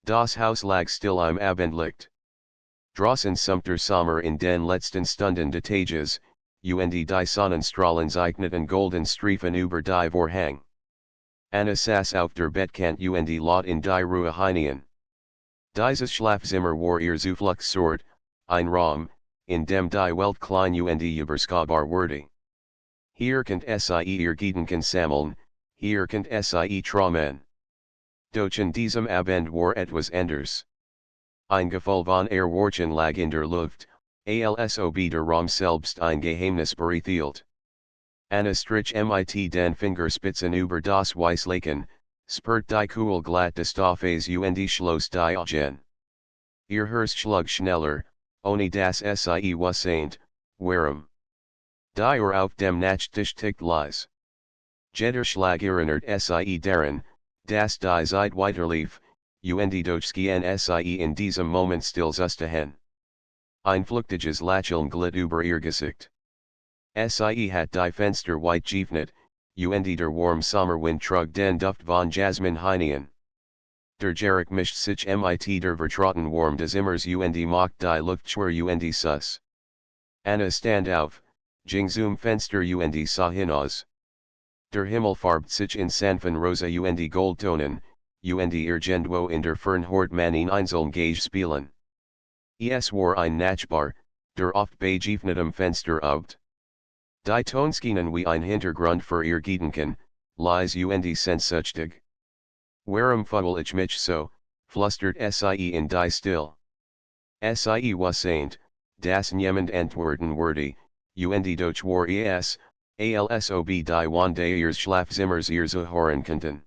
Das Haus lag still im Abendlicht. Draußen summter Sommer in den letzten Stunden des Tages, und die Sonnenstrahlen zeichneten golden Streifen über die Vorhang. Anna saß auf der Bettkant und lot in die Ruhe hinein. Dieses Schlafzimmer war ihr Zufluchtsort, ein Raum, in dem die Welt klein und überschaubar wurde. Hier könnt sie ihr Gedanken sammeln, hier könnt sie träumen. Doch in diesem Abend war etwas anders. Ein Gefühl von Erwartung lag in der Luft, alsob der Raum selbst ein Geheimnis bereithelt. Anna strich mit den Fingerspitzen über das Weißlaken, spürt die Kühl glatt des Stoffes und schloss die Augen. Ihr Herz schlug schneller, ohne dass sie wusste, warum. Die Uhr auf dem Nachttisch tickt leise. Jeder Schlag erinnert sie daran, dass die Zeit weiterlief, und doch schien sie in diesem Moment stillzustehen. Ein flüchtiges Lächeln glitt über ihr Gesicht. Sie hat die Fenster weit geöffnet, und der warme Sommerwind trug den Duft von Jasmin hinein. Der Geruch mischt sich mit der vertrauten Warm des Zimmers und macht die Luft schwer und süß. Anna stand auf, ging zum Fenster und sah hinaus. Der Himmel farbt sich in sanften Rosa und Goldtonen, und irgendwo in der Fern hört man ihn einzeln Gage spielen. Es war ein Nachbar, der oft bei geöffnetem Fenster augt. Die Tonschienen wie ein Hintergrund für ihr Gedanken, leise und sehnsüchtig. Warum fühle ich mich so, flüstert sie in die Still. Sie wusste, dass niemand antworten würde, und doch war es, alsob die Wände ihres Schlafzimmers ihr hören konnten.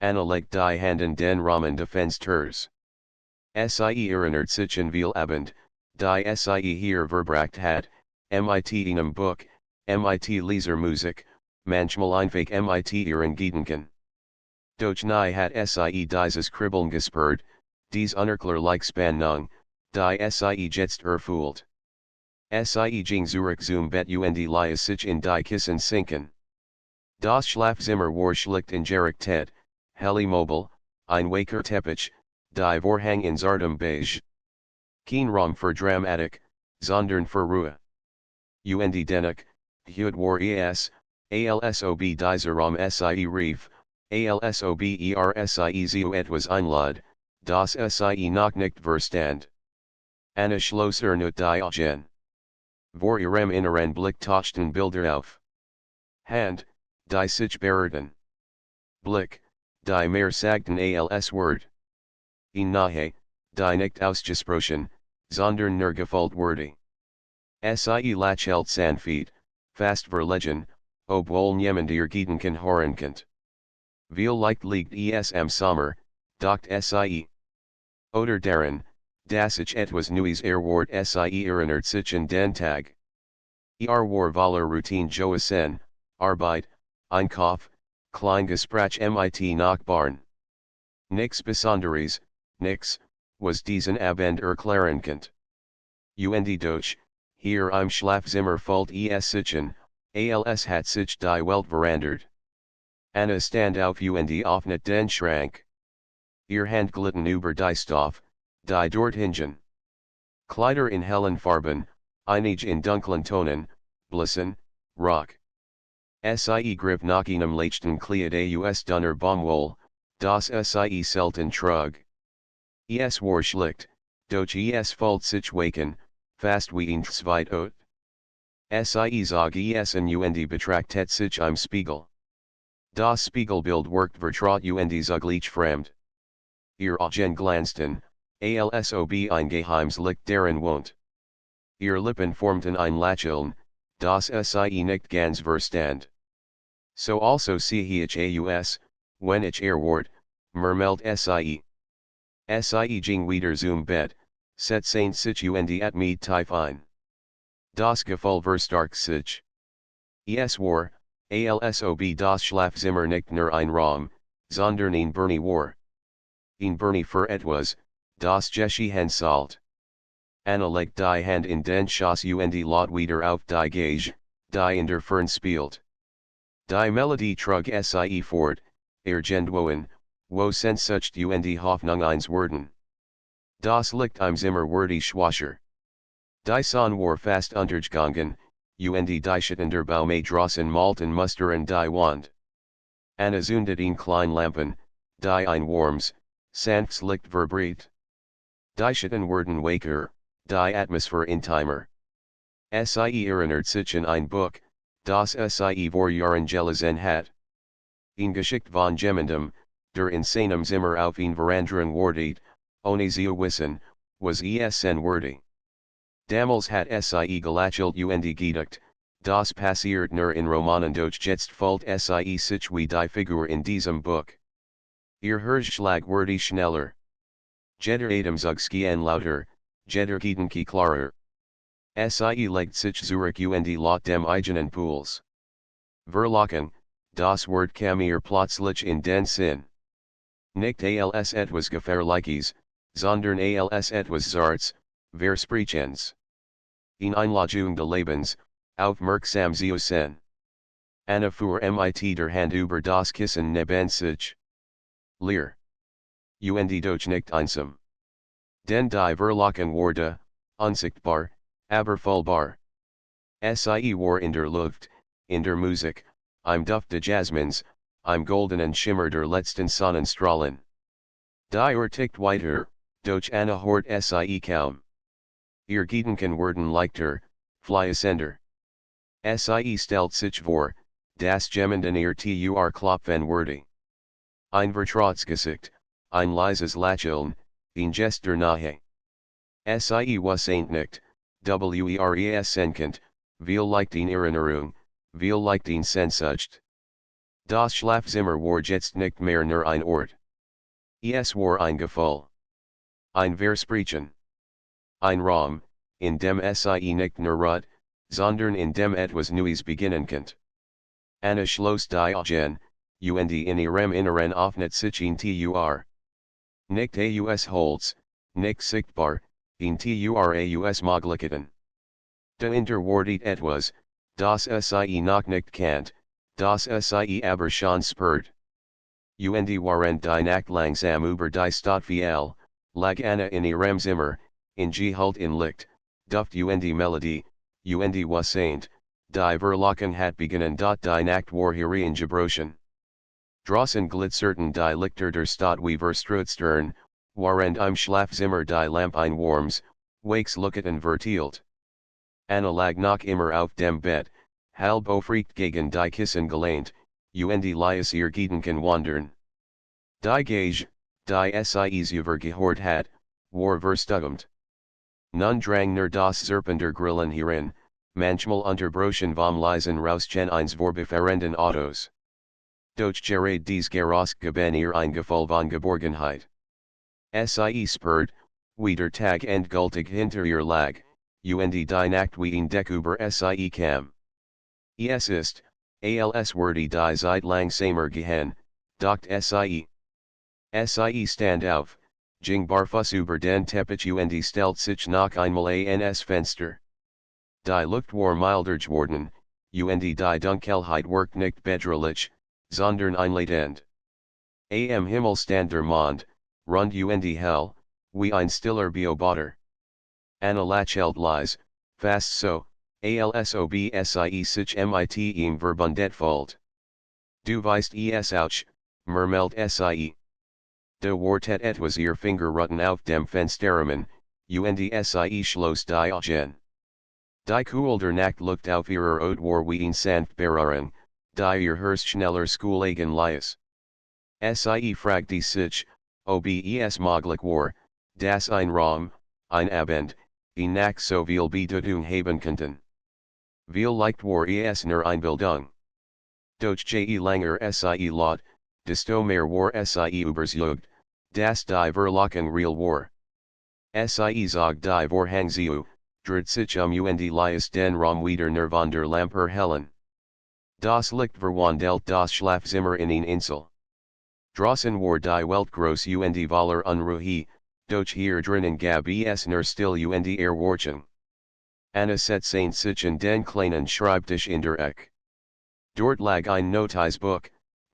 Anna legt die Handen den Rahmen des Fensters. Sie erinnert sich an viel Abend, die sie hier verbracht hat, mit einem Buch, mit Lesermusik, manchmal einfach mit ihren Gedanken. Doch nie hat sie dieses Kribbeln gespürt, dies unerklärliche Spannung, die sie jetzt erfüllt. Sie ging zurück zum Bett und ließ sich in die Kissen sinken. Das Schlafzimmer war schlicht und gerichtet, hell immobile, ein weicher Teppich, die Vorhang in zartem beige. Kein Raum für Dramatik, sondern für Ruhe. Und dennoch, heute war es, alsob dieser Raum sie rief, alsob sie etwas einlud, das sie noch nicht verstand. Anna schloss erneut die Augen. Vor ihrem inneren Blick tauchten Bilder auf. Hand, die sich berührten. Blick, die mehr sagten als Wort. Nahe, die nicht ausgesprochen, sondern nur gefühlt wurde. Sie lächelt sanft, fast verlegen, obwohl niemand ihr Gedanken hören konnte. Viel Licht liegt es am Sommer, dachte sie. Oder daran, dass ich etwas Neues erwart sie erinnert sich an den Tag. War voller Routine Joasen, Arbeit, Einkauf, Kleingespräch mit Nachbarn. Nix Besonderes, nix, was diesen Abend erklärend. Und doch, hier im Schlafzimmer fühlt es sich an, als hat sich die Welt verändert. Anna stand auf und öffnet den Schrank. Ihr Hand glitten über die Stoff, die dort hingen. Kleider in hellen Farben, einige in dunklen Tonen, Blissen, Rock. Sie griff nach einem leichten Kleid aus dünner Baumwolle, das sie selten trug. Es war schlicht, doch es fühlt sich waken, fast wie ein Zweit. Sie zog es an und betrachtet sich im Spiegel. Das Spiegelbild wirkt vertraut und zugleich fremd. Ihr Augen glanzten, alsob ein geheimes Licht darin wohnt. Ihr Lippen formten ein Lächeln, das sie nicht ganz verstand. So also sehe ich aus, wenn ich erwart, murmelt sie. Sie ging wieder zum Bett, setzte sich und at mit tief ein. Das Gefühl verstärkt sich. Es war, alsob das Schlafzimmer nicht nur ein Raum, sondern ein Bernie war. Ein Bernie für etwas, das geschehen sollte. Anna legt die Hand in den Schoß und lot wieder auf die Geige, die in der Fern spielt. Die Melodie trug sie fort, irgendwohin, wo sind sucht und Hoffnung eins werden. Das Licht im Zimmer wurde schwächer. Die Sonne war fast untergegangen, und die Schittender Baume draußen malten mustern die Wand. Anna zündet ein klein Lampen, die ein warmes, sanftes Licht verbreitet. Die Schitten werden waker, die Atmosphäre intimer. Sie erinnert sich an ein Buch, das sie vor Jahren gelesen hat. Ein Geschicht von jemandem, der in seinem Zimmer auf ein Veranderen wartet, ohne zu wissen, was es wordy. Damals hat sie gelachelt und gedacht, das passiert nur in Romanen doch jetzt folgt sie sich wie die Figur in diesem Buch. Ihr Herzschlag wurde schneller. Jeder Atemzug lauter, jeder Gedanke klarer. Sie legt sich zurück und laut dem eigenen Puls. Verlockung, das Wort kam ihr plötzlich in den Sinn. Nicht als etwas Gefährliches, sondern als etwas Zartes, Versprechendes. In Einladung des Lebens, aufmerksam zu sein. Anna fuhr mit der Hand über das Kissen neben sich. Leer. Und doch nicht einsam. Denn die Verlockung wurde, unsichtbar, aber fühlbar. Sie war in der Luft, in der Musik, im Duft des Jasmins, im goldenen Schimmer der letzten Sonnenstrahlen. Die tickt weiter, doch Anna hört sie kaum. Ihr Gedanken werden leichter, fließender. Sie stellt sich vor, das jemanden ihr klopfen würde. Ein Vertrautgesicht, ein leises Lächeln, ein Gest der Nähe. Sie wussent nicht, senkend, vielleicht in Erinnerung, vielleicht in Sehnsucht. Das Schlafzimmer war jetzt nicht mehr nur ein Ort. Es war ein Gefühl. Ein Versprechen. Ein Raum, in dem sie nicht nur ruht, sondern in dem etwas Neues beginnen könnt. Anna schloss die Augen, und in ihrem Inneren öffnet sich ein Tor. Nicht aus Holz, nicht sichtbar, ein Tor aus Möglichkeiten. Dahinter wartet etwas, das sie noch nicht kennt, das sie aber schon spürt. Und waren die Nacht langsam über die Stadt viel, lag Anna in ihrem Zimmer, in Gehalt in Licht, Duft und Melodie, und wussent, die Verlockung hat begonnen. Die Nacht war hereingebrochen. Draußen glitzerten die Lichter der Stadt wie Verströtstern, während im Schlafzimmer die Lampen warms, Wachslichten verteilt. Anna lag noch immer auf dem Bett, halb aufrecht gegen die Kissen gelehnt, und ließ ihr Gedanken wandern. Die Gage, die sie übergehört hat, war verstummt. Nun drang nur das Zirpen der Grillen herein, manchmal unterbrochen vom leisen Rauschen eines vorbefahrenden Autos. Doch gerade dies Geräusch ihr ein Gefühl von Geborgenheit. Sie spürt, wie der Tag endgültig hinter ihr lag, und die Nacht wie ein Deck über sie kam. Es ist, als würde die Zeit langsamer gehen, dacht sie. Sie stand auf, ging barfuß über den Teppich und stellt sich noch einmal ans Fenster. Die Luft war milder geworden, und die Dunkelheit wirkt nicht bedrohlich, sondern einladend. Am Himmel stand der Mond, rund und hell, wie ein stiller Beobachter. Anna lächelt leise, fast so, als ob sie sich mit ihm verbundet fühlt. Du weißt es auch, murmelt sie. De wartet etwas ihr Fingerruten auf dem Fensterrahmen, und sie schloss die Augen. Die Kuhl der Nacht lucht auf ihrer Haut war wie ein Sanftbeeren, die ihr Herz schneller Schoolegen ließ. Sie fragte sich, ob es möglich war, dass ein Raum, ein Abend, ein Nacht so viel Bedeutung haben könnten. Vielleicht war es nur Einbildung. Doch je langer sie laut, desto mehr war sie überzeugt, dass die Verlockung real war. Sie zog die Vorhang zu, dreht sich und ließ den Raum wieder nur von der Lampe hellen. Das Licht verwandelt das Schlafzimmer in ein Insel. Draußen war die Welt groß und voller Unruhe, doch hier drinnen gab es nur still und Erwartung. Anna setzte sich in den kleinen Schreibtisch in der Ecke. Dort lag ein Notizbuch,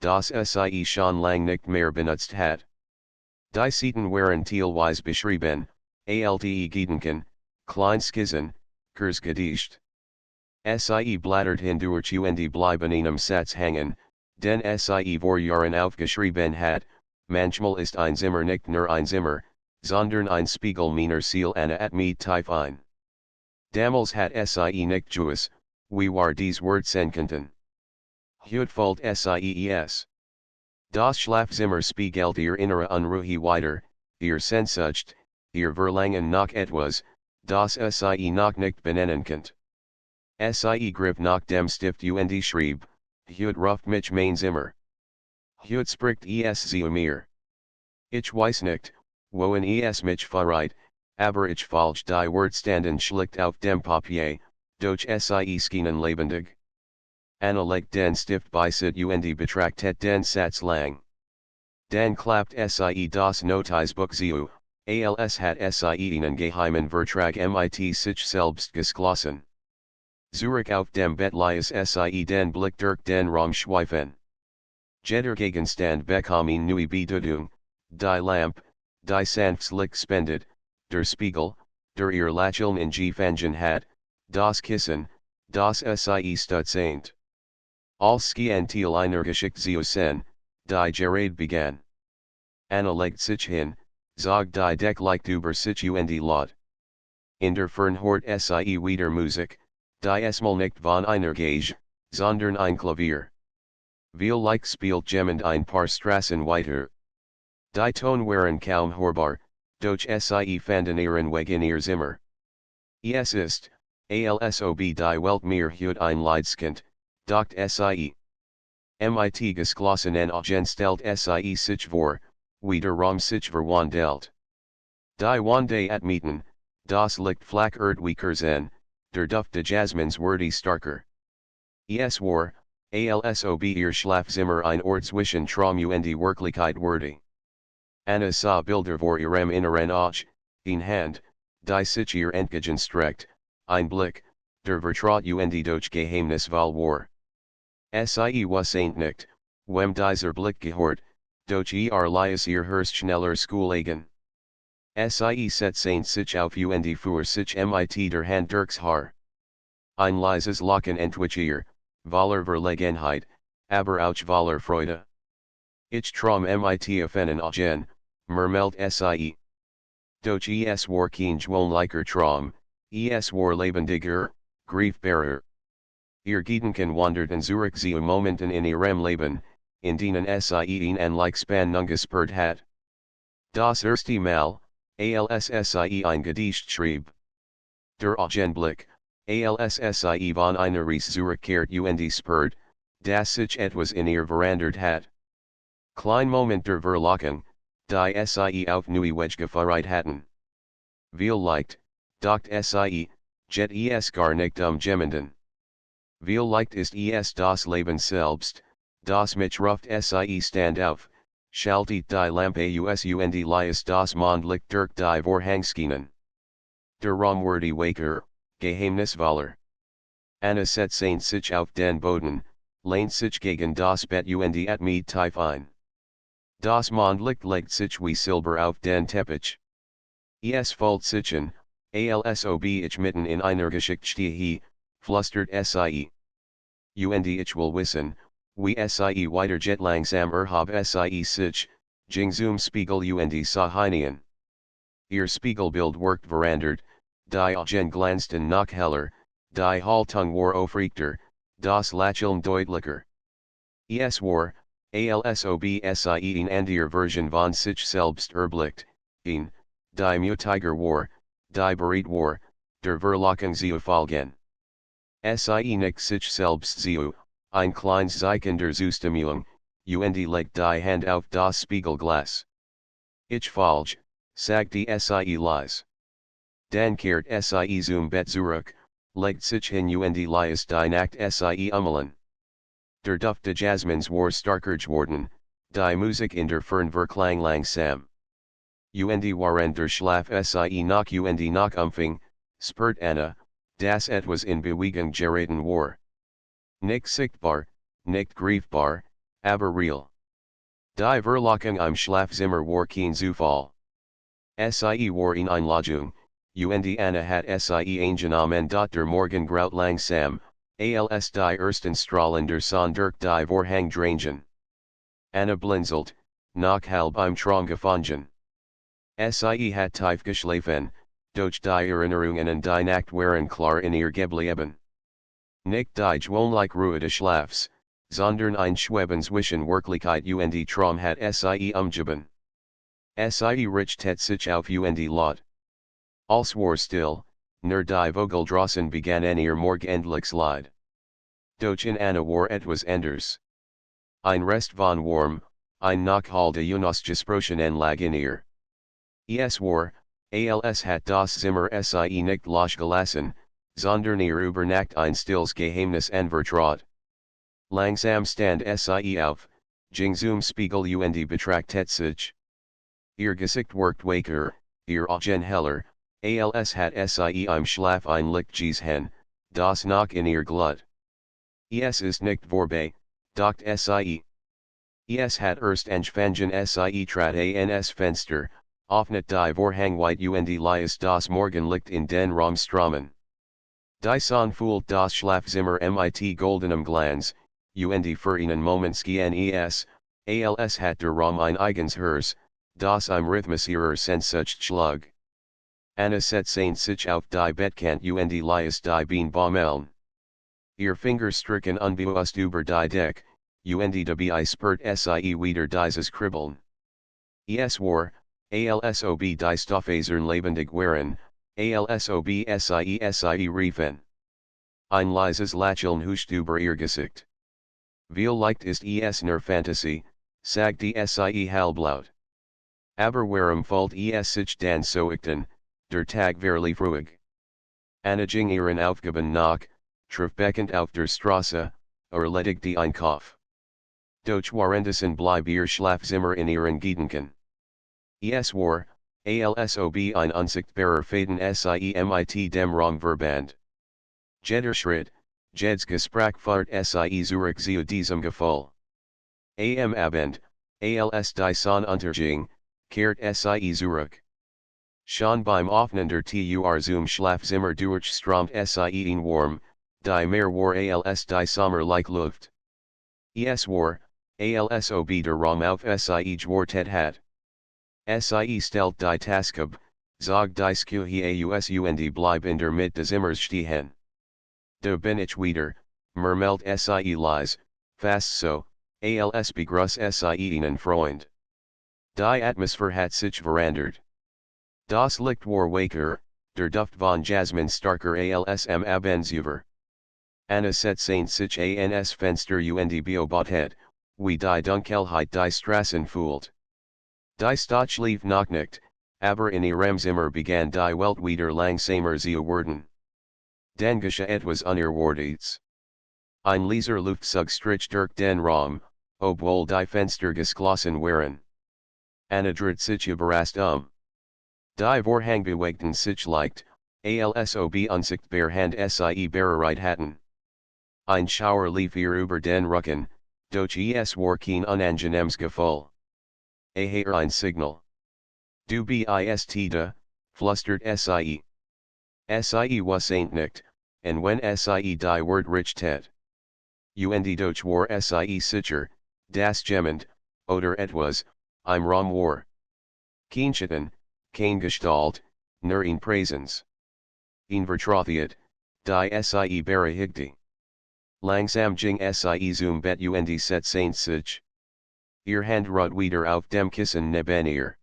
das Sie schon lang nicht mehr benutzt hat. Die Seiten waren teilweise beschrieben, alte Gedanken, Kleinskizzen, Kurzgedicht. Sie blattert hindurch und bleiben einem Satz hängen, den Sie vor Jahren aufgeschrieben hat, manchmal ist ein Zimmer nicht nur ein Zimmer, sondern ein Spiegel meiner Seele at mit tief ein. Damals hat Sie nicht gewusst, wie war dies Wurzeln könnten. Heute folgt SIES. Das Schlafzimmer spiegelt ihr innere Unruhe wider, ihr Sehnsucht, ihr Verlangen nach etwas, das Sie noch nicht benennen könnt. Sie griff nach dem Stift und schrieb, Heute ruft mich mein Zimmer. Heute spricht es zu mir. Ich weiß nicht, wohin es mich verrät, aber ich falsch die Wortstanden schlicht auf dem Papier, durch Sie schienen lebendig. Anna legt den Stift bei sit und betrachtet den Satz lang. Dan klappt Sie das Notizbuch zu, als hat Sie einen geheimen Vertrag mit sich selbst geschlossen. Zurück auf dem Bett lies Sie den Blick durch den Raum schweifen. Jeder Gegenstand bekommen neue Bedeutung, die Lampe, die sanftes Licht spendet, der Spiegel, der ihr Lächeln gefangen hat, das Kissen, das Sie stutzt. Als Teil einer Geschichte zu sein, die gerade begann. Anna legt sich hin, sagt die Decklicht über sich und laut. In der Ferne hört Sie wieder Musik, die es mal nicht von einer Geige, sondern ein Klavier. Vielleicht spielt jemand ein paar Strassen weiter. Die Ton waren kaum hörbar, doch Sie fanden ihren Weg in ihr Zimmer. Es ist, alsob die Welt mir heute ein Leidskind, dacht Sie. Mit geschlossenen Augen stellt Sie sich vor, wie der Raum sich verwandelt. Die Wande atmieten, das Licht flackert weiter sein, der Duft de Jasmins wurde starker. Es war, alsob ihr Schlafzimmer ein Ort zwischen Traum und Wirklichkeit wurde. Anna sah Bilder vor ihrem inneren Auge, in Hand, die sich ihr entgegenstreckt, ein Blick, der vertraut und durch Geheimnisvoll war. Sie wusste nicht, wem dieser Blick gehört, doch lies ihr Herz schneller Schoolegen. Sie setzte sich auf und fuhr sich mit der Hand durchs Haar. Ein leises Lachen entwich ihr, voller Verlegenheit, aber auch voller Freude. Ich traum mit offenen Augen, murmelt Sie. Doch es war kein gewöhnlicher Traum, es war lebendiger, greifbarer. Ihr Gedanken wanderten zurück zu Momenten in ihrem Leben, in denen Sie ihn like Spannung gespürt hat. Das erste Mal, als Sie ein Gedicht schrieb. Der Augenblick, als Sie von einer Reise zurückkehrt und spürt, dass sich etwas in ihr verändert hat. Klein Moment der Verlockung, die Sie auf neue Wege geführt hatten. Vielleicht, dacht Sie, jet es gar nicht jemanden. Vielleicht ist es das Leben selbst, das mich ruft Sie stand auf, schaltet die Lampe aus und lies das Mondlicht durch die Vorhangsschienen. Der Raum wurde waker, geheimnisvoller. Anna setzte sich auf den Boden, lehnt sich gegen das Bett und mit tief ein. Das Mondlicht legt sich wie Silber auf den Teppich. Es folgt sich an, alsob ich mitten in einer Geschichte stehe, flüstert Sie. Und ich will wissen, wie Sie weiter jet langsam habe Sie sich, ging zum Spiegel und sah hinein. Ihr Spiegelbild wirkt verändert, die Augen glänzten noch heller, die Haltung war aufrechter, das Lächeln deutlicher. Es war, alsob Sie in andere Version von sich selbst erblickt, in, die mutiger war, die bereit war, der Verlockung zu folgen. Sie nicht sich selbst zu, ein kleines Zeichen der Zustimmung, und legt die Hand auf das Spiegelglas. Ich falsch, sagte Sie leise. Dann kehrt Sie zum Bett zurück, legt sich hin und lies die Nacht Sie ummeln. Der Duft de Jasmins war starker geworden, die Musik in der Ferne verklang langsam. Und waren der Schlaf Sie noch umfing, spürt Anna, das etwas in Bewegung geraten war. Nicht sichtbar, nicht greifbar, aber real. Die Verlockung im Schlafzimmer war kein Zufall. Sie war in Einladung, und Anna hat sie eingenommen der Morgengraut langsam, als die ersten Strahlen der Sonne durch die Vorhang drangen. Anna blinzelt, nach halb im Traum gefangen. Sie hat tief geschlafen, doch die Erinnerungen an die Nacht waren klar in ihr geblieben. Nicht die gewöhnliche Ruhe des Schlafs, sondern ein Schweben zwischen Wirklichkeit und Traum hat sie umgeben. Sie richtet sich auf und Lot. Alles war still, nur die Vogel draußen begannen ihr morgendliches Lied. Doch in Anna war etwas anders. Ein Rest von Warm, ein Nachhalte Gesprochenen lag in ihr. Es war, als hat das Zimmer sie nicht losgelassen, sondern ihr über Nacht ein stilles Geheimnis anvertraut. Langsam stand sie auf, ging zum Spiegel und betrachtet sich. Ihr Gesicht wirkt waker, ihr Augen heller, als hat sie im Schlaf ein Licht gesehen, das noch in ihr glut. Es ist nicht vorbei, dacht sie. Es hat erst angefangen sie trat ans Fenster, öffnet die Vorhang weit und ließ das Morgenlicht in den Raum strömen. Die Sonne füllt das Schlafzimmer mit goldenem Glanz, und für einen Moment schien als hat der Raum ein eigens Herz, das im Rhythmus ihrer Sehnsucht schlug. Anna setzte sich auf die Bettkant und ließ die Beine baumeln. Ihr Finger strichen unbewusst über die Deck, und dabei spürt sie wieder dieses Kribbeln. Es war, als ob die Stoffasern lebendig waren, als ob sie riefen. Ein leises Lächeln huscht über ihr Gesicht. Vielleicht ist es nur Fantasie, sagte sie halblaut. Aber warum fällt es sich dann so achten, der Tag war ruhig. Anna ging ihren Aufgaben nach, treffend auf der Straße, erledigte Einkauf. Doch währenddessen blieb ihr Schlafzimmer in ihren Gedanken. Es war, als ob ein unsichtbarer Faden sie mit dem Raum verband. Jeder Schritt, jedes Gespräch fährt sie zurück zu diesem Gefühl. Am Abend, als die Sonne unterging, kehrt sie zurück. Schon beim Öffnen der Tür zum Schlafzimmer durchströmt sie in warm, die Meer war als die sommerliche Luft. Es war, als ob der Raum auf sie gewartet hat. Sie stellt die Taske ab, zog die Schuhe aus und blieb in der Mitte des Zimmers stehen. Da bin ich wieder, murmelt sie leise, fast so, als begrüßt sie einen Freund. Die Atmosphäre hat sich verändert. Das Licht war waker, der Duft von Jasmin starker als am Abendsüber. Anna setzte sich ans Fenster und beobachtet, wie die Dunkelheit die Straßen füllt. Die Stadt schlief noch nicht, aber in ihrem Zimmer begann die Welt wieder langsamer zu werden. Dann geschah etwas Unerwartetes. Ein leiser Luftzug strich durch den Raum, obwohl die Fenster geschlossen waren. Anna dreht sich überrascht Die Vorhang bewegten sich leicht, als ob unsichtbar Hand sie bereit hatten. Ein Schauer lief ihr über den Rücken, doch es war kein unangenehmes Gefühl. Ein Signal. Du bist da, flüstert sie. Sie wasn't nicht, und wenn sie die Wort richtet. Und doch war sie sicher, das jemand, oder etwas, im Raum war. Kein Schatten, kein Gestalt, nur ein Präsenz. Ein Vertrautheit, die sie berechtigte. Langsam ging sie zum Bett und setzte sich. Ihr Hand ruht wieder auf dem Kissen neben ihr.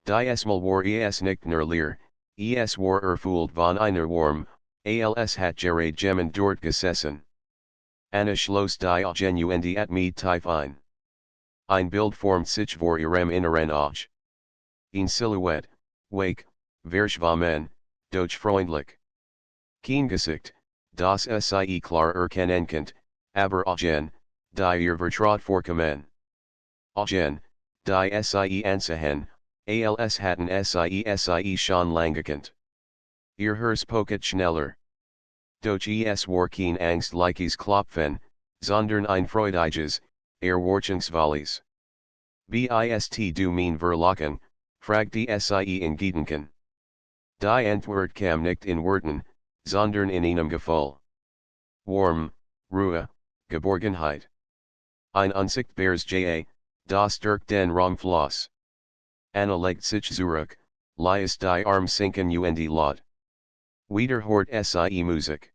Die Mal war es nicht nur leer, es war erfüllt von einer Warm, als hat gerade jemand dort gesessen. Anna schloss die Augen und atmete tief ein. Ein Bild formt sich vor ihrem inneren Auge. Ein Silhouette, wake, verschwommen, doch freundlich. Kein Gesicht, das sie klar erkennen könnt, aber Augen, die ihr vertraut vorkommen. Augen, die sie ansehen, als hatten sie schon lange gekannt. Ihr Herz pocket schneller. Doch es war kein angstliches Klopfen, sondern ein freudiges, Erwartungsvolleys. Bist du mein Verlockung, fragt die Sie in Gedanken. Die Antwort kam nicht in Worten, sondern in einem Gefühl. Warm, Ruhe, Geborgenheit. Ein unsichtbares Ja, das durch den Raum floss. Anna legt sich zurück, ließ die Arm sinken und laut. Wiederhört Sie Musik.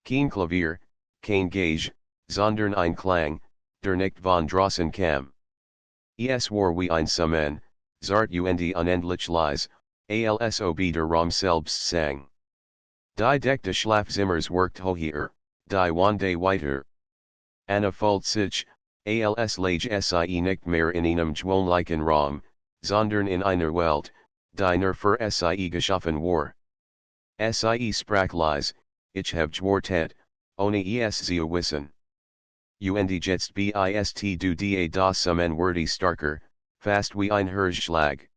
Kein Klavier, kein Gage, sondern ein Klang, der nicht von draußen kam. Es war wie ein Summen, zart und unendlich leise, als ob der Raum selbst sang. Die Dichte Schlafzimmers worked höher, die Wande weiter. Anna fühlt sich, als lage Sie nicht mehr in einem gewöhnlichen Raum, sondern in einer Welt, die nur für Sie geschaffen war. Sie sprach leise, ich hab gewartet, ohne es zu wissen. Und jetzt bist du da das Summen wurde starker, fast wie ein Herzschlag.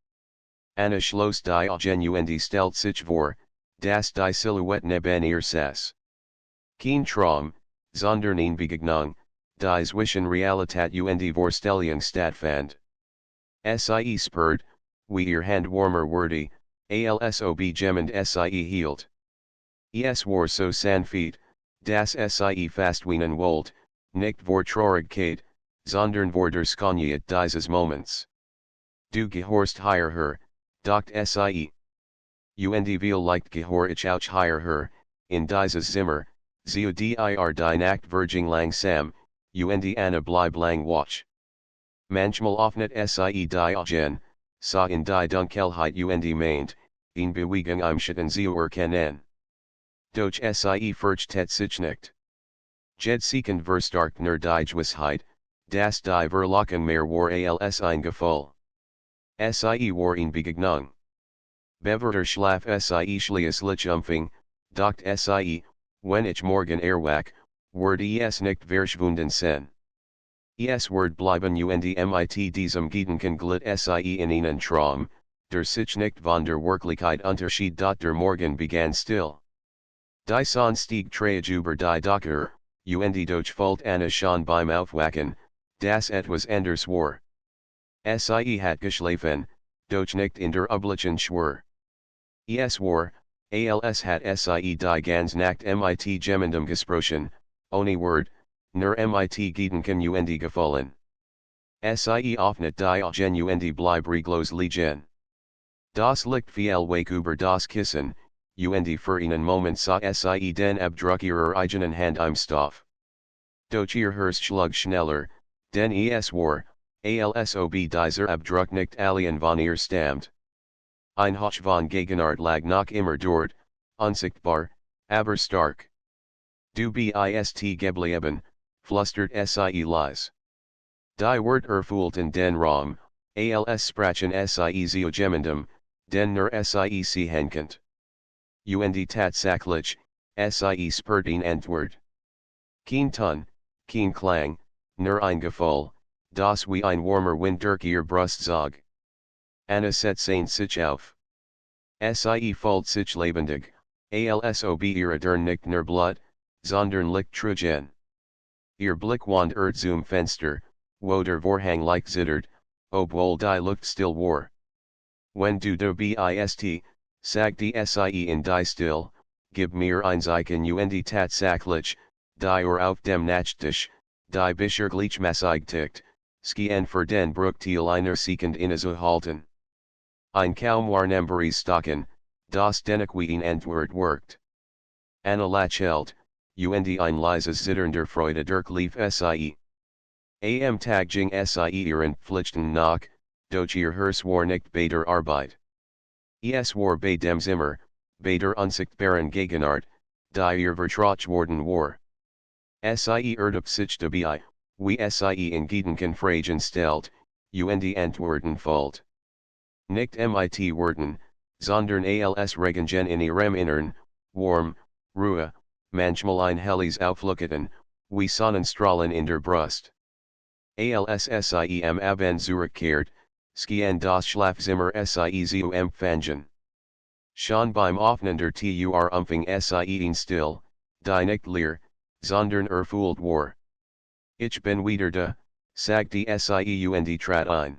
Anna schloss die Augen und stellt sich vor, dass die Silhouette neben ihr saß. Kein Traum, sondern eine Begegnung, die zwischen Realität und Vorstellung stattfand. Sie spürt, wie ihr Hand warmer wurde, als ob jemand Sie hielt. Es war so sanft, dass Sie fast weinen wollte, nicht vor Traurigkeit, sondern vor der Schönheit dieses Moments. Du gehorst hierher, dacht Sie. Und vielleicht gehor ich auch hierher, in dieses Zimmer, zu dir die Nacht langsam, und Anna bleib lang wach. Manchmal öffnet Sie die Augen, sah in die Dunkelheit und meint, in Bewegung im Schatten zu erkennen. Doch Sie fürchtet sich nicht. Jed sekend verstarkt nur die Gewissheit, dass die Verlockung mehr war als ein Gefühl. Sie war eine Begegnung. Bewerter Schlaf Sie schließlich dacht Sie, wenn ich morgen erwache, wird es nicht verschwunden sein. Es wird bleiben und mit diesem Gedanken glitt Sie in einen Traum, der sich nicht von der Wirklichkeit unterschied. Der Morgen begann still. Die Sonne stieg traag über die Dächer, und doch fühlt Anna schon beim Aufwachen, dass etwas anders war. Sie hat geschlafen, doch nicht in der üblichen Schwur. Es war, als hat Sie die ganze Nacht mit jemandem gesprochen, ohne Wort, nur mit Gedanken und Gefühlen. Sie öffnet die Augen und bleib reglos liegen. Das Licht fiel weg über das Kissen, und für einen Moment sah Sie den Abdruck ihrer eigenen Hand im Stoff. Doch ihr Herz schlug schneller, denn es war, als ob dieser Abdruck nicht allein von ihr stammt. Ein Hauch von Gegenwart lag noch immer dort, unsichtbar, aber stark. Du bist geblieben, flüstert Sie leise. Die Wort erfüllten den Raum, als sprachen Sie zu jemandem, den nur Sie sehen könnt. Und tatsächlich, Sie spürten Antwort. Kein Ton, kein Klang, nur ein Gefühl, das wie ein warmer Wind durch ihr Brust zog. Anna setzte sich auf. Sie fühlt sich lebendig, als ob ihre Dern nicht nur Blut, sondern Licht trugen. Ihr Blick wandert zum Fenster, wo der Vorhang like zittert, obwohl die Luft still war. Wenn du da bist, sagte Sie in die Still, gib mir ein Zeichen und tatsächlich, die auf dem Nachttisch, die Bisher gleichmäßig skien für den Bruchteil einer Sekund innezuhalten. Ein kaum wahrnehmbares Stocken, das dennoch wie ein Antwort wirkt. Anna lächelt, und ein leises Zittern der Freude durchlief Sie. Am Tag ging Sie ihren Pflichten nach, doch ihr Herz war nicht bei der Arbeit. Es war bei dem Zimmer, bei der unsichtbaren Gegenwart, die ihr vertraut worden war. Sie ertappt sich dabei, wie Sie in Gedanken Fragen stellt, und Antworten folgt. Nicht mit Worten, sondern als Regengen in ihrem Innern, warm, Ruhe, manchmal ein helles Aufleuchten, wie Sonnenstrahlen in der Brust. Als Sie am Abend zurückkehrt, skien das Schlafzimmer Sie zu empfangen. Schon beim Öffnen der Tür Sie ihn still, die nicht leer, sondern erfüllt war. Ich bin wieder da, Sag die Sieund trat ein.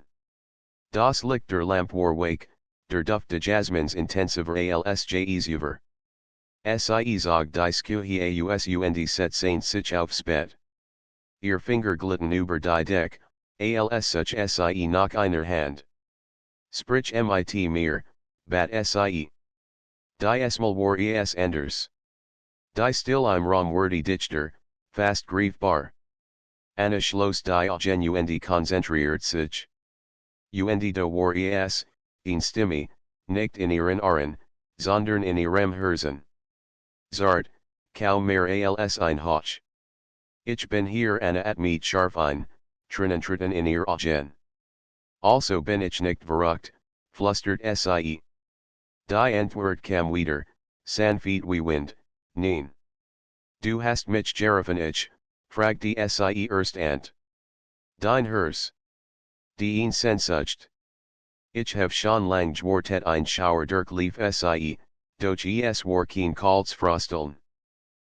Das Licht der Lamp war weg, der Duft de Jasmins intensiver als Jesüver. Sie zog die Skue Ausund set saint sich aufs Bett. Ihr Finger glitten über die Deck, als such Sie nach einer Hand. Sprich mit mir, bat Sie. Die Esmal war es anders. Die still im Raum wordy Dichter, fast greifbar. Anna schloss die Augen konzentriert sich. Und da war es, ein Stimme, nicht in ihren Ohren, sondern in ihrem Herzen. Zart, kaum mehr als ein Hoch. Ich bin hier Anna at mit scharfen, tritten in ihr Augen. Also bin ich nicht verrückt, flüstert Sie. Die Antwort kam wieder, sanft wie Wind, nein. Du hast mich gerufen ich, fragt die Sie erst ant. Dein Herz. Die ein Sehnsucht. Ich have schon lang gewartet ein Schauer durch lief Sie, doch es war kein kalts Frosteln.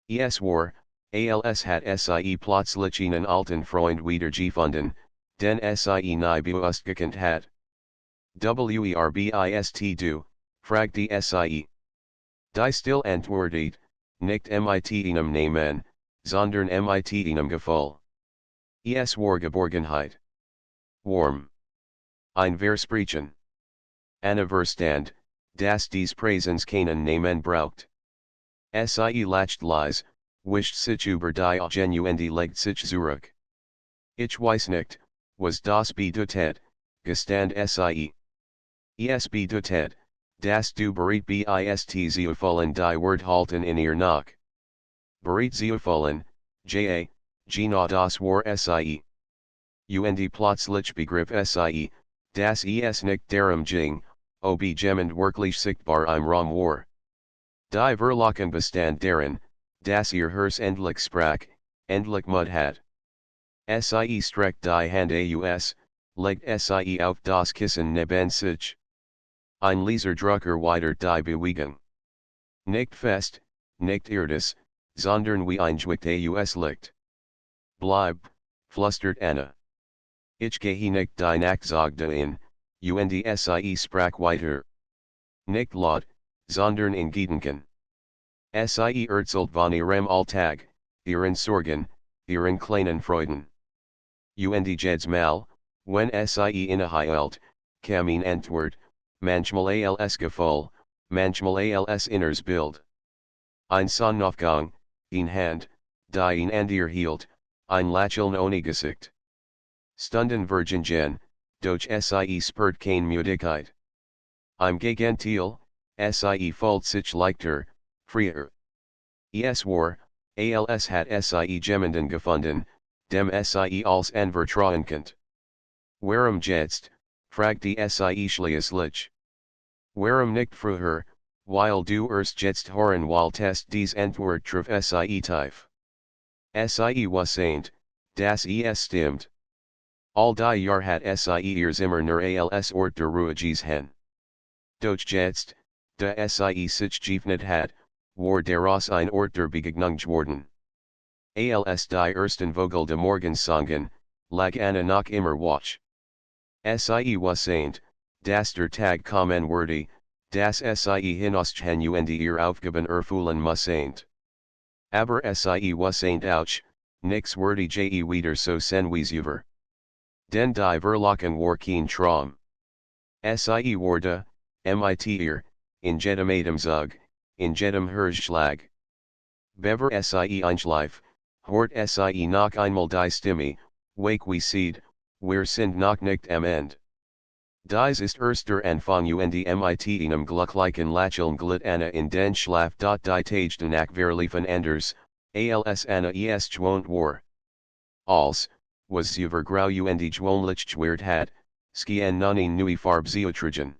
Es war, als hat Sie plötzlich einen alten Freund wieder gefunden, den Sie nie beustgekannt hat. Werbist du, fragt die Sie. Die still antwortet, nicht mit einem Namen, sondern mit einem Gefühl. Es war Geborgenheit. Warm. Ein Versprechen. Anna Verstand, dass dies Praisens keinen Namen braucht. Sie lacht leise, wischt sich über die Augen und legt sich zurück. Ich weiß nicht, was das bedeutet, gestand Sie. Es bedeutet, dass du bereit bist zu fühlen die Wort halten in ihr nach. Bereit zu fühlen, genau das war Sie. Und plötzlich begriff Sie, dass es nicht darum ging, ob jemand wirklich sichtbar im Raum war. Die Verlockung bestand darin, dass ihr Herz endlich sprach, endlich Mut hat. Sie streckt die Hand aus, legt Sie auf das Kissen neben sich. Ein leiser Drucker weitert die Bewegung. Nicht fest, nicht irdes, sondern wie ein Schwicht Licht. Bleib, flüstert Anna. Ich gehe nicht die Nachzogde in, und Sie sprach weiter. Nicht laut, sondern in Gedanken. Sie erzählt von ihrem Alltag, ihren Sorgen, ihren kleinen Freuden. Und jedes Mal, wenn Sie innehielt, kam eine Antwort, manchmal als Gefühl, manchmal als inneres Bild. Ein Sonnenaufgang, eine Hand, die ihn an ihr hielt, ein Lächeln ohne Gesicht. Stunden vergingen, doch Sie spürt keine Müdigkeit. Im Gegenteil, Sie fühlt sich leichter, freier. Es war, als hat Sie jemanden gefunden, dem Sie als vertrauen könnt. Warum jetzt, fragt die Sie schließlich. Warum nicht früher, weil du erst jetzt hören wolltest dies Antwort traf Sie tief. Sie wusste, dass es stimmt. All die Jahr hat Sie ihrs immer nur als Ort der Ruhe gesehen. Doch jetzt, da Sie sich geöffnet hat, war daraus ein Ort der Begegnung geworden. Als die ersten Vogel de Morgen sangen, lag Anna noch immer wach. Sie wusste, dass der Tag kommen würde, dass Sie hinausgehen und ihr Aufgaben erfüllen müssen. Aber Sie wusste auch, nix würde je wieder so sein wie zuvor. Den die Verlockung war kein Traum. Sie war da, mit ihr, in jedem Atemzug, in jedem Herzschlag. Bever Sie einschlief, hort Sie noch einmal die Stimme, wake wie seed, wir sind noch nicht am Ende. Dies ist erster Anfang und mit einem glücklichen Lächeln glitt Anna in den Schlaf. Die Tage danach verliefen anders, als Anna es gewohnt war. Als, was sie vergrau und gewöhnlich gewährt hat, skien nun eine neue Farbe zutragen.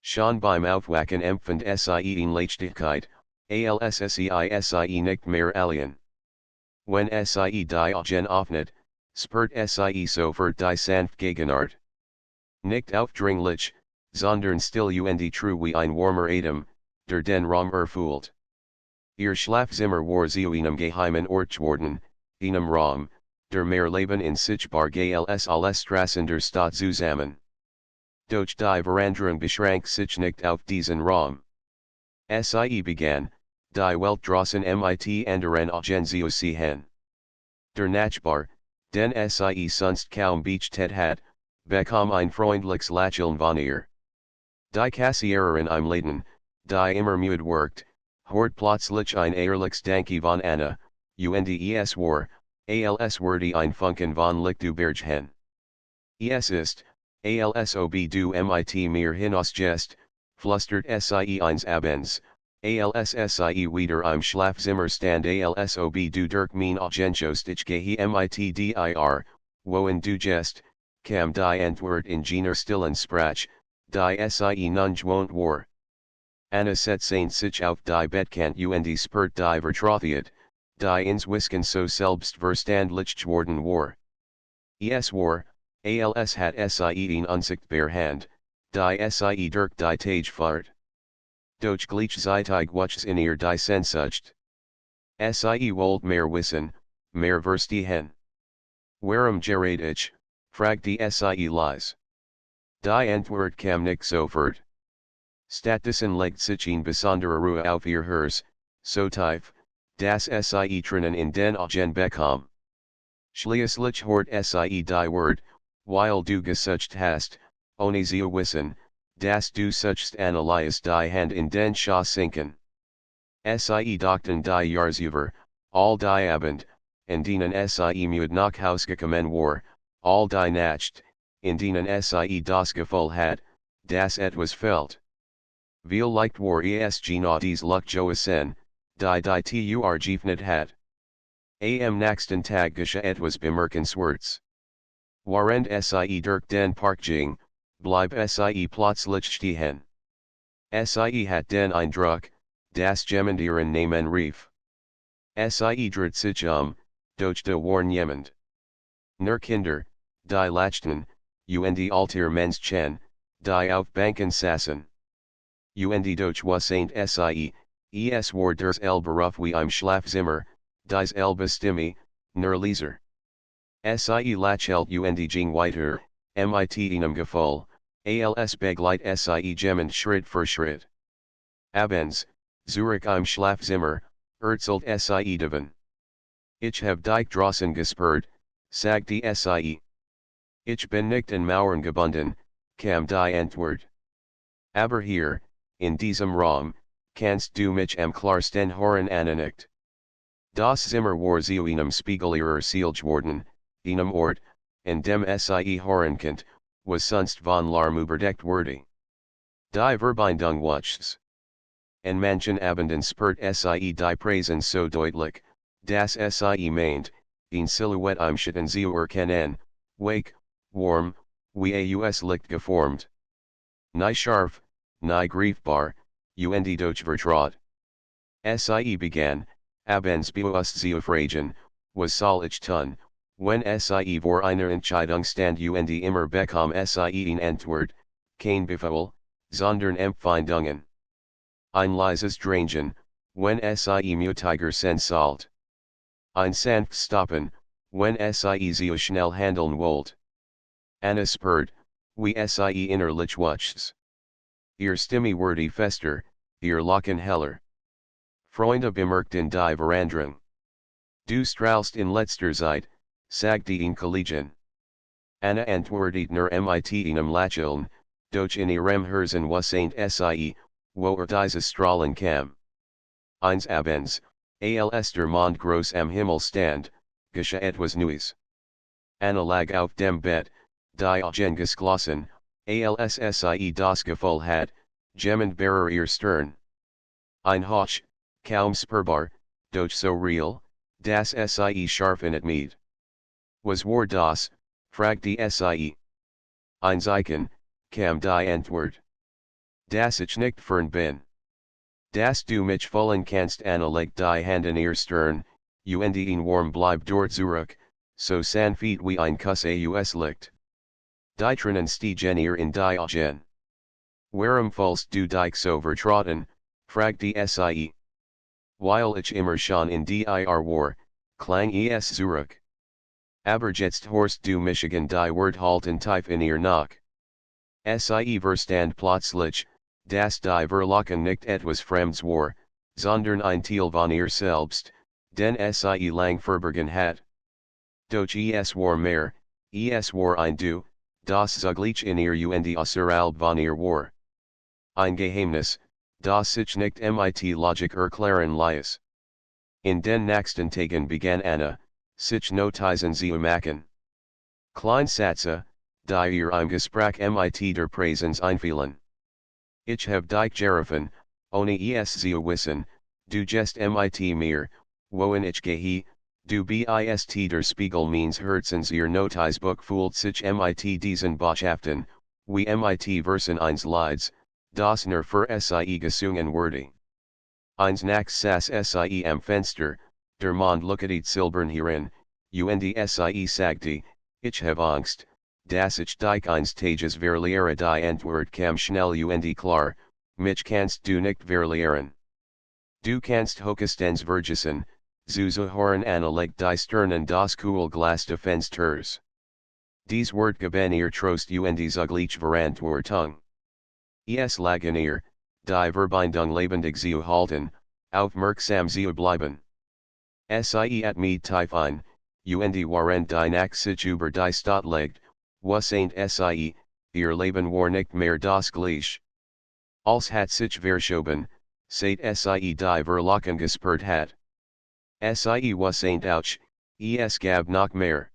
Schon beim Aufwachen empfand Sie eine Leichtigkeit, als Sie nicht mehr alien. Wenn Sie die Augen öffnet, spürt Sie sofort die sanft Gegenwart. Nicht aufdringlich, sondern still und true wie ein warmer Atem, der den Raum erfüllt. Ihr Schlafzimmer war zu einem geheimen Ort geworden, einem Raum, der mehr Leben in sich barge als alles Strassen der Stadt zusammen. Doch die Veränderung beschränkt sich nicht auf diesen Raum. Sie begann, die Welt draußen mit anderen Agenzios sehen. Der Nachbar, den sie sonst kaum beachtet hat, bekam ein freundliches Lächeln von ihr. Die Kassiererin im Laden, die immer müde worked, hort plötzlich ein ehrliches Danke von Anna, und es war, als würde ein Funken von Licht übergehen. Es ist, als ob du mit mir hinausgehst, flüstert sie eines Abends, als sie wieder im Schlafzimmer stand als ob du durch mein Agentostich gehe mit dir, wohin du gehst, kam die Antwort in jener stillen Sprache, die sie nun gewohnt war. Anna setzte sich auf die Bettkant und spurt die Vertrautheit, die ins Wisken so selbstverständlich geworden war. Es war, als hat sie eine unsichtbare Hand, die sie durch die Tage fahrt. Doch gleichzeitig wuchs in ihr die Sehnsucht. Sie wollte mehr wissen, mehr verstehen. Warum gerät ich, fragte sie leise. Die Antwort kam nicht sofort. Stattdessen legt sich ein besonderer Ruhe auf ihr Herz, so tief, dass sie Tränen in den Augen bekam. Schließlich hort sie die Wort, weil du gesucht hast, ohne zu wissen, dass du suchst analyse die Hand in den Schaw sinken. Sie dachten die Jahresüber, all die Abend, in denen sie müde nach Haus gekommen war, all die Nacht, in denen sie das Gefühl hat, dass etwas fehlt. Viel leicht war es noch dies Luxjoasen, die turgefnet hat. Am nächsten Tag geschah etwas bemerkenswertes. Während sie durch den Park ging, blieb sie plötzlich stehen. Sie hat den Eindruck, dass jemand ihren Namen rief. Sie dreht sich doch da war niemand. Nur Kinder, die lachten, und alter Menschen, die auf Banken saßen. Und doch was ain't sie, es war der Beruf wie im Schlafzimmer, dies Stimme, nur leiser. Sie lächelt und ging weiter, mit einem Gefühl, als begleit sie jemand Schritt für Schritt. Abends, zurück im Schlafzimmer, erzählt sie davon. Ich hab dich draußen gespürt, sagte sie. Ich bin nicht in Mauern gebunden, kam die Antwort. Aber hier, in diesem Raum, kannst du mich am klarsten hören nicht. Das Zimmer war zu einem Spiegel sealed worden, einem Ort, in dem sie hören könnt, was sonst von Lärm überdeckt wurde. Die Verbindung wuchs. En manchen Abenden spürt sie die Praisen so deutlich, dass sie meint, in Silhouette im Schatten zu erkennen, wake, warm, wie aus Licht geformt. Nie scharf, nie greifbar, und doch vertraut. Sie begann, abends bewusst zu fragen, was soll ich tun, wenn sie vor einer Entscheidung stand und immer bekam sie eine Antwort, kein Befehl, sondern Empfindungen. Ein leises Drängen, wenn sie mutiger sein sollt. Ein sanft Stoppen, wenn sie so schnell handeln wollt. Anna spürt, wie sie innerlich wuchs. Ihr Stimme wurde fester, ihr Lachen heller. Freunde bemerkten die Veränderung. Du strahlst in letzter Zeit, sagte ein Kollegen. Anna antwortet nur mit einem Lächeln, doch in ihrem Herzen wasn't sie, wo diese Strahlen kam. Eines Abends, als der Mond groß am Himmel stand, geschah etwas Neues. Anna lag auf dem Bett, die Augen geschlossen, als sie das Gefühl hat, jemand berer ihr Stirn. Ein Hauch, kaum spürbar, doch so real, dass sie scharf in it mit. Was war das, fragte sie. Ein Zeichen, kam die Antwort. Das ich nicht fern bin. Das du mich fühlen kannst. Anna legt die Hand in ihr Stirn, und ein warm bleib dort zurück, so sanft wie ein Kuss aus Licht. Die Tränen stiegen ihr in die Augen. Warum fühlst du dich so vertrauten, fragte sie. Weil ich immer schon in dir war, klang es zurück. Aber jetzt Horst du Michigan die Wort halten tief in ihr nach. Sie verstand plötzlich, dass die Verlockung nicht etwas Fremds war, sondern ein Teil von ihr selbst, den sie lang verborgen hat. Doch es war mehr, es war ein Du, das zugleich in ihr und außerhalb von ihr war. Ein Geheimnis, das sich nicht mit Logik erklären ließ. In den nächsten Tagen begann Anna, sich Notizen zu machen. Kleinsätze, die ihr im Gespräch mit der Präsenz einfielen. Ich habe dich gerufen, ohne es zu wissen, du gest mit mir, wohin ich gehe, du bist der Spiegel meines Herzens ihr Notizbuch fühlt sich mit diesen Botschaften, wie mit Versen eins Lieds, das nur für sie gesungen wurde. Eins nachts saß sie am Fenster, der Mond leuchtete silbern herein, und sie sagte, ich habe Angst, dass ich dich eines Tages verliere die Antwort kam schnell und klar, mich kannst du nicht verlieren. Du kannst höchstens vergessen, zu hören Anna legt die Stirn das cool Glas des Fensters. Dies Wort geben ihr Trost und zugleich Verantwortung. Es lagen ihr, die Verbindung lebendig zu halten, aufmerksam zu bleiben. Sie at me tief ein, und waren die Nacht sich über die Stadt legt, was ain't sie, ihr Leben war nicht mehr das gleich. Als hat sich verschoben, seit sie die Verlockung gespürt hat. Sie was ain't ouch, es gab noch mehr.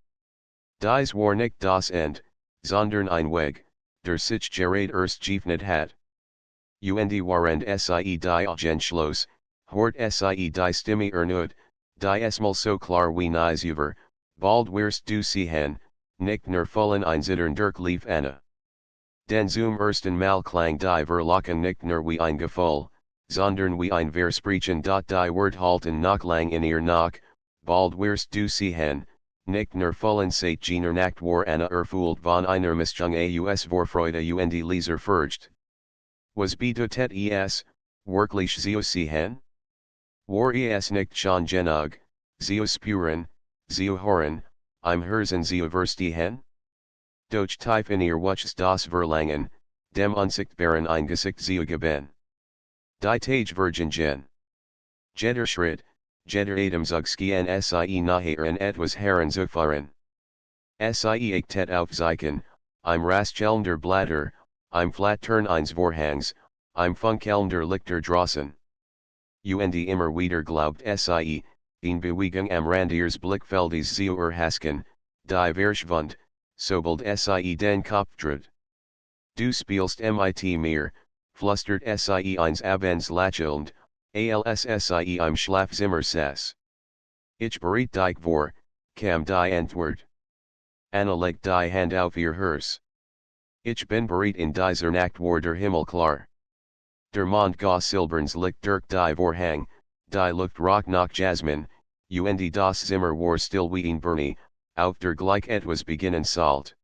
Dies war nicht das End, sondern ein Weg, der sich gerade erst geöffnet hat. Und waren sie die Agenschloss, hort sie die Stimme erneut, die esmal so klar wie nies über, bald wirst du sehen, nicht nur vollen ein Zittern durchlief Anna. Den zum ersten Mal klang die Verlockung nicht nur wie ein Gefühl, sondern wie ein Versprechen die Wort halten noch lang in ihr nach, bald wirst du sehen, nicht nur vollen seit jener Nacht war Anna erfüllt von einer Mischung aus Vorfreude und Leser Furcht. Was bedeutet es, wirklich zu sehen? War es nicht schon genug, zu spüren, zu hören, im Herzen zu verstehen? Doch tief in ihr wuchs das Verlangen, dem unsichtbaren ein Gesicht zu geben. Die Tage Vergingen. Jeder Schritt, jeder Atemzugski sie nachher etwas heranzufahren. Sie achtet auf Zeichen, im Rascheln Blätter, im Flattern eines Vorhangs, im Funkeln Lichter draußen. Und immer wieder glaubt sie, in Bewegung am Rand ihres Blickfeldes zu erhasken, die Verschwund, sobald sie den Kopf dreht. Du spielst mit mir, flüstert sie eins abends lächelnd, als sie im Schlafzimmer saß. Ich berät dich vor, kam die Antwort. Anna legt die Hand auf ihr Herz. Ich bin bereit in dieser Nacht war der Himmel klar. Der Mond goss silberns Licht durch die Vorhang, die Luft roch nach Jasmin, und das Zimmer war still wie ein Bernie, auf der gleich etwas beginnen sollt.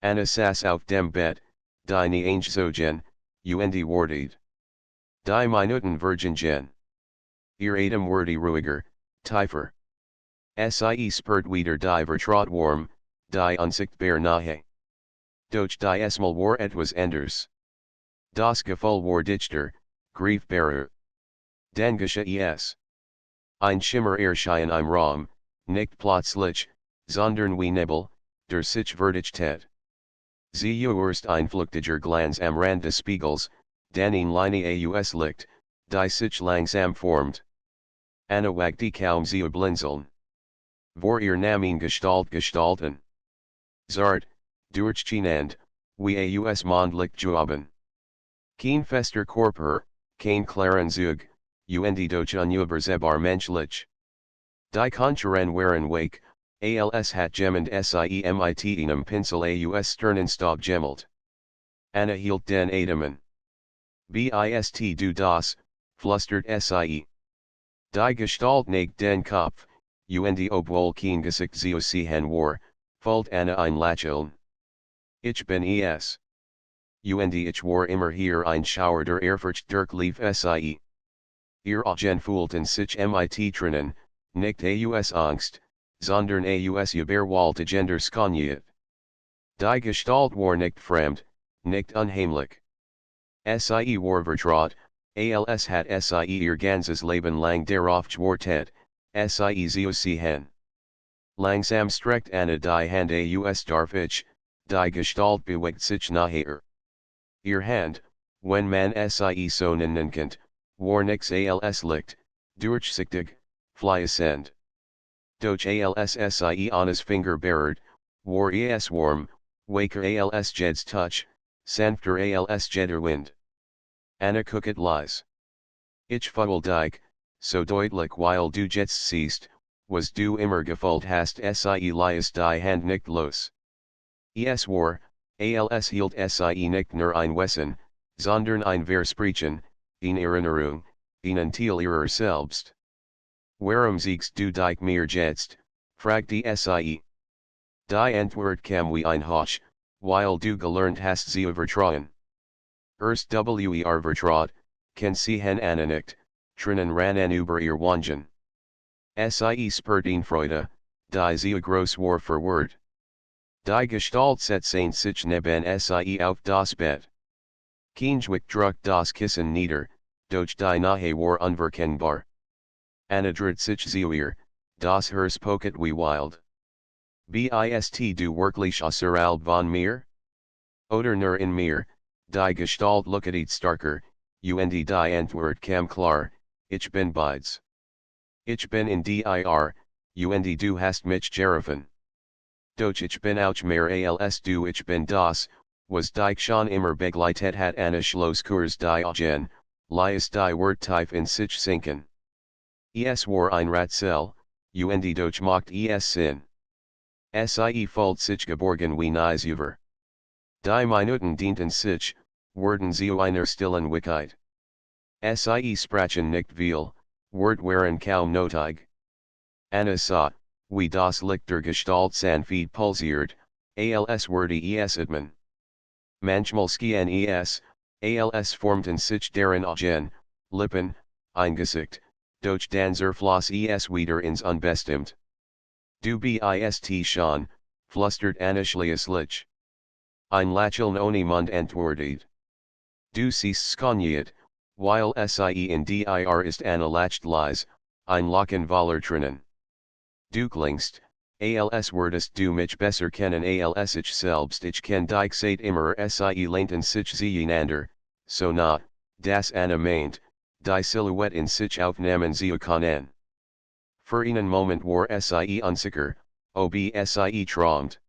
Anna saß auf dem Bett, die nie eingezogen, und wartet. Die Minuten vergingen. Ihr Atem wurde ruhiger, tiefer. Sie spürt wieder die Vertrautwarm, die unsichtbar nahe. Doch die esmal war etwas anders. Das Gefühl war dichter, greifbarer. Dann geschah es. Ein Schimmer erschien im Raum, nicht plötzlich, sondern wie Nebel, der sich verdichtet. Sie erst ein flüchtiger Glanz am Rand des Spiegels, dann ein Linie aus Licht, die sich langsam formt. Anna wagte kaum zu blinzeln. Vor ihr nahm Gestalt gestalten. Zart, durchscheinend, wie aus Mondlicht Joben. Kein fester Körper, kein klaren Zug, und doch unübersehbar menschlich. Die Konturen waren wake, als hat jemand sie mit einem Pinsel aus Sternenstaub gemmelt. Anna hielt den Atemen. Bist du das, flüstert sie. Die Gestalt neigt den Kopf, und obwohl kein Gesicht zu sehen war, folgt Anna ein Lächeln. Ich bin es. Und ich war immer hier ein Schauer der Ehrfurcht durchlief sie. Ihr Augen fühlten sich mit trennen, nicht aus Angst, sondern aus überwalte gender skoniet. Die Gestalt war nicht fremd, nicht unheimlich. Sie war vertraut, als hat sie ihr ganzes Leben lang darauf gewartet, sie zu sehen. Langsam streckt Anna die Hand aus darf ich, die Gestalt bewegt sich nachher. Ihr Hand, wenn man sie so nennen kennt, war nix als licht, durchsichtig, fließend. Doch als sie Anna's Finger berührt, war es warm, waker als Jed's Touch, sanfter als jeder Wind. Anna guckt leise. Ich fühl dich, so deutlich weil du jetzt siehst, was du immer gefühlt hast sie liest die Hand nicht los. Es war, als hielt sie nicht nur ein Wesen, sondern ein Versprechen, eine Erinnerung, einen Teil ihrer selbst. Warum siehst du dich mir jetzt, fragte sie. Die Antwort kam wie ein Hoch, weil du gelernt hast zu vertrauen. Erst vertraut, kann sie Anna nicht, drinnen ran über ihr Wangen. Sie spürt in Freude, die sie groß war verwirrt. Die Gestalt setzte sich neben sie auf das Bett. Kienschwick druck das Kissen nieder, doch die Nahe war unverkennbar. Anna dreht sich zu ihr, das Herz pocket wie wild. Bist du wirklich außerhalb von mir? Oder nur in mir, die Gestalt lookte starker, und die Antwort kam klar, ich bin beides. Ich bin in dir, und du hast mich gerufen. Doch ich bin auch mehr als du ich bin das, was dich schon immer begleitet hat Anna schloss kurz die Augen, ließ die Wort tief in sich sinken. Es war ein Rätsel, und doch macht es Sinn. Sie fühlt sich geborgen wie nies über. Die Minuten dienten sich, wurden zu einer stillen Wichtigkeit. Sie sprachen nicht viel, Wort waren kaum nötig. Anna sah, wie das Licht der Gestalt sanft pulsiert, als wurde es atmen. Manchmal schien es, als formten sich deren Augen, Lippen, ein Gesicht, doch dann zerfloss es wieder ins Unbestimmt. Du bist schon, flüstert Anna schließlich. Ein Lächeln ohne Mund antwortet. Du siehst skoniet, weil sie in dir ist Anna lacht leise, ein Lachen voller Tränen. Du klingst, als würdest du mich besser kennen als ich selbst ich kenn dich seit immer sie lehnten sich zueinander, so nah, dass Anna meint, die Silhouette in sich aufnahmen zu können. Für einen Moment war sie unsicher, ob sie träumt.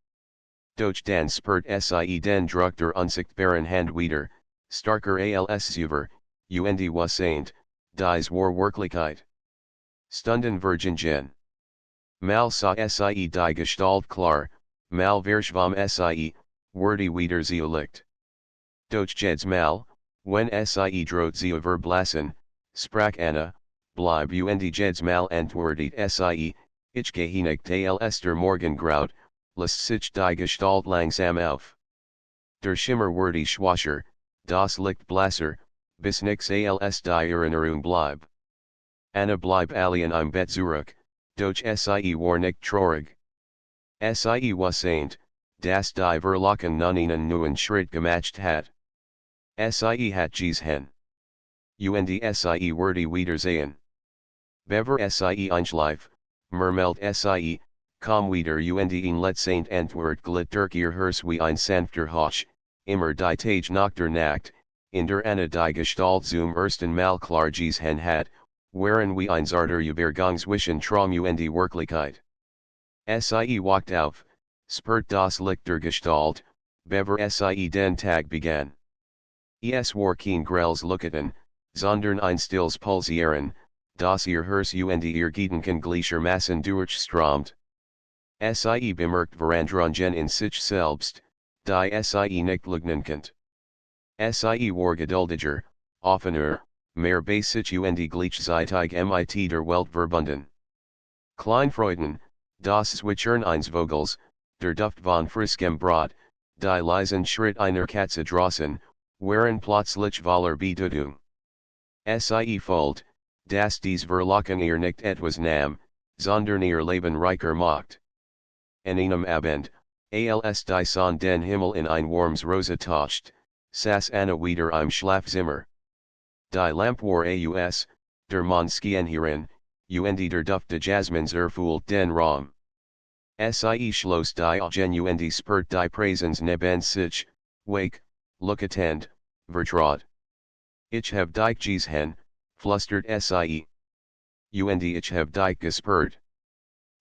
Doch dann spürt sie den Druck der unsichtbaren Hand wieder, starker als über, und was saint, dies war Wirklichkeit. Stunden vergingen. Mal sah sie die Gestalt klar, mal verschwamm sie, wurde wieder zu Licht. Doch jedes Mal, wenn sie droht zu verblassen, sprach Anna, bleib und jedes Mal antwortet sie, ich gehe nicht als der Morgengraut, lässt sich die Gestalt langsam auf. Der Schimmer wurde schwächer, das Licht blasser, bis nix als die Erinnerung bleib. Anna bleib allein im Bett zurück, doch sie war nicht traurig. Sie wusste, dass die Verlockung nun einen neuen Schritt gemacht hat. Sie hat gesehen. Und sie wurde wiedersehen. Bever sie einschlief, murmelt sie, komm wieder und in letzten Antwort glitt durch ihr Herz wie ein sanfter Hoch, immer die Tage nach der Nacht, in der Anna die Gestalt zum ersten Mal klar gesehen hat, waren wie ein zarter Übergang zwischen Traum und Wirklichkeit. Sie wacht auf, spürt das Licht der Gestalt, bever sie den Tag begann. Es war kein grelles Lucketen, sondern ein stilles Pulsieren, das ihr Herz und ihr Gedanken gleichermaßen durchströmt. Sie bemerkt Veränderungen in sich selbst, die sie nicht leugnen konnte. Sie war geduldiger, offener, mehr bei sich und gleichzeitig mit der Welt verbunden. Kleinfreuden, das Zwitschern eines Vogels, der Duft von friskem Brot, die leisen Schritt einer Katze draußen, waren plötzlich voller Bedeutung. Sie fühlt, dass dies Verlockung ihr nicht etwas nahm, sondern ihr Leben reicher macht. En einem Abend, als die Sonne den Himmel in ein warmes Rosa tauscht, saß Anna wieder im Schlafzimmer. Die Lampe war aus, der Mond schien hierin, und der Duft de Jasmins erfüllt den Raum. Sie schloss die Augen und spurt die Praisens neben sich, wake, lookatend, vertraut. Ich hab dich gesehen, flüstert sie. Und ich hab dich gespürt.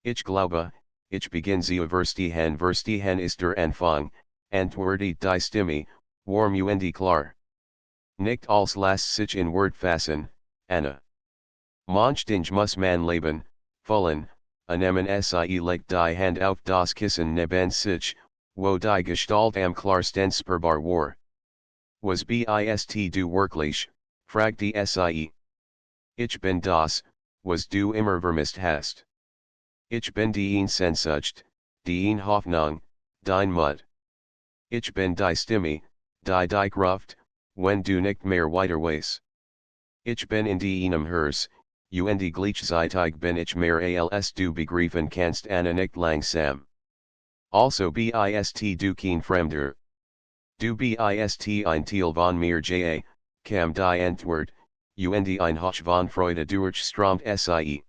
Ich glaube, ich beginn sie verstehen ist der Anfang, antwortet die Stimme, warm und klar. Nicht als lässt sich in Wort fassen, Anna. Manchmal muss man leben, füllen, nehmen sie legt die Hand auf das Kissen neben sich, wo die Gestalt am klarsten spürbar war. Was bist du wirklich, fragte sie. Ich bin das, was du immer vermisst hast. Ich bin die Sehnsucht, die Hoffnung, dein Mut. Ich bin die Stimme, die dich ruft, wenn du nicht mehr weiter weißt. Ich bin in deinem Herz, und gleichzeitig bin ich mehr als du begreifen kannst Anna nicht langsam. Also bist du kein Fremder. Du bist ein Teil von mir kam die Antwort, und ein Hoch von Freude durchströmt sie.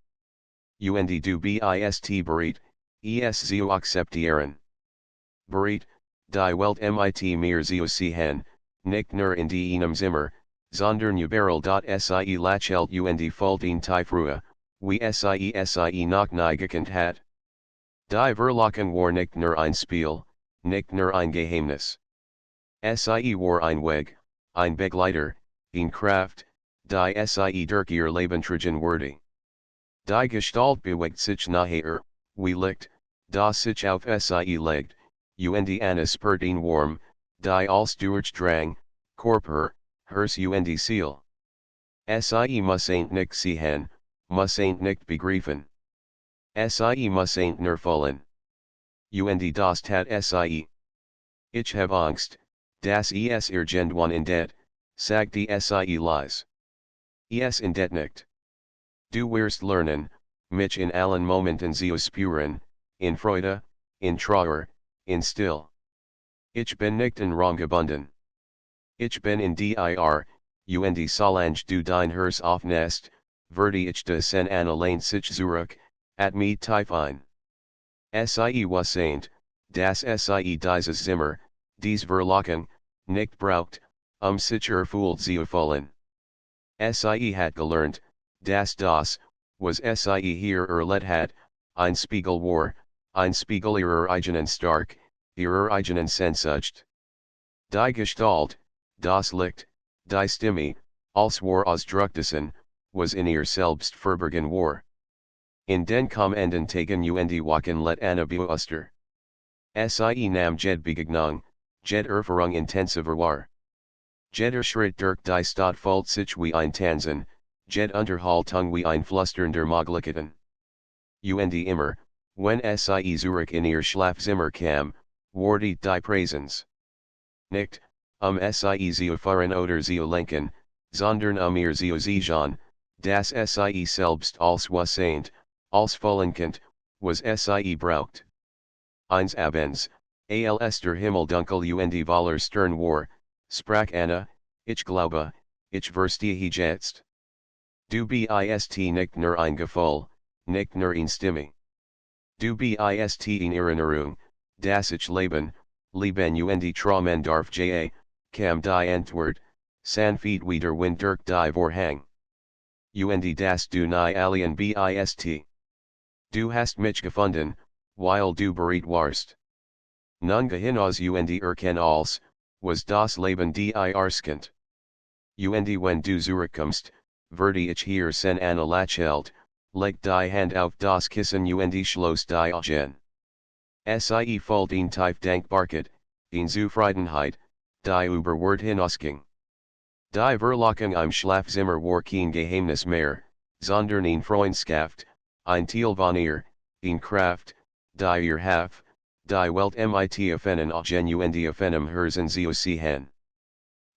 Und du bist bereit, es zu akzeptieren. Bereit, die Welt mit mir zu sehen, nicht nur in deinem Zimmer, sondern überall sie lächelt und falten die Freude, wie sie noch nie gekannt hat. Die Verlockung war nicht nur ein Spiel, nicht nur ein Geheimnis. Sie war ein Weg, ein Begleiter, eine Kraft, die sie durch ihr Leben tragen würde. Die Gestalt bewegt sich nachher, wie Licht, das sich auf sie legt, und Anna spürt ihn warm, die als Durchdrang, Körper, Herz und Seele. Sie muss nicht sehen, muss nicht begreifen. Sie muss nur fühlen. Und das tat sie. Ich hab Angst, dass es irgendwann endet, sagte sie leise. Es endet nicht. Du wirst lernen, mich in allen Momenten zu spüren, in Freude, in Trauer, in Still. Ich bin nicht in Rang gebunden. Ich bin in dir, und solange du dein Herz aufnest, werde ich des en allein sich zurück, at me tief ein. Sie wusste, dass sie dieses Zimmer, dies Verlockung, nicht braucht, sich erfüllt zu fühlen. Sie hat gelernt, dass das, was sie hier erlebt hat, ein Spiegel war, ein Spiegel ihrer eigenen Stark, ihrer eigenen Sehnsucht. Die Gestalt, das Licht, die Stimme, als war ausdruckdessen, was in ihr selbst verborgen war. In den kommenden Tagen und Wochen let Anna bewusster. Sie nam jed Begegnung, jed Erfahrung intensiver war. Jeder Schritt durch die Stadt fühlt sich wie ein Tanzen, jed Unterhaltung wie ein Flüstern der Möglichkeiten. Und immer, wenn sie zurück in ihr Schlafzimmer kam, wurde die Praisens. Nicht, sie zu fahren oder zu lenken, sondern ihr zu sehen, dass sie selbst als wissend, als vollendend, was sie braucht. Eins Abends, als der Himmel dunkel und Voller stern war, sprach Anna, ich glaube, ich verstehe jetzt. Du bist nicht nur ein Gefühl, nicht nur eine Stimme. Du bist in Erinnerung, das ich leben und Traumen darf kam die Antwort, sanft wie der Wind durch die Vorhang. Und das du nie alien bist. Du hast mich gefunden, weil du bereit warst. Nun hinaus und erken als, was das Leben dir erskent. Und wenn du zurückkommst, werde ich hier sen Anna lächelt, leg die Hand auf das Kissen und schloss die Augen. Sie fühlt ihn tief Dankbarkeit, in Zufriedenheit, die über Wort hinausging. Die Verlockung im Schlafzimmer war kein Geheimnis mehr, sondern eine Freundschaft, ein Teil von ihr, eine Kraft, die ihr Haf, die Welt mit offenen Augen und offenem Herzen zu sehen.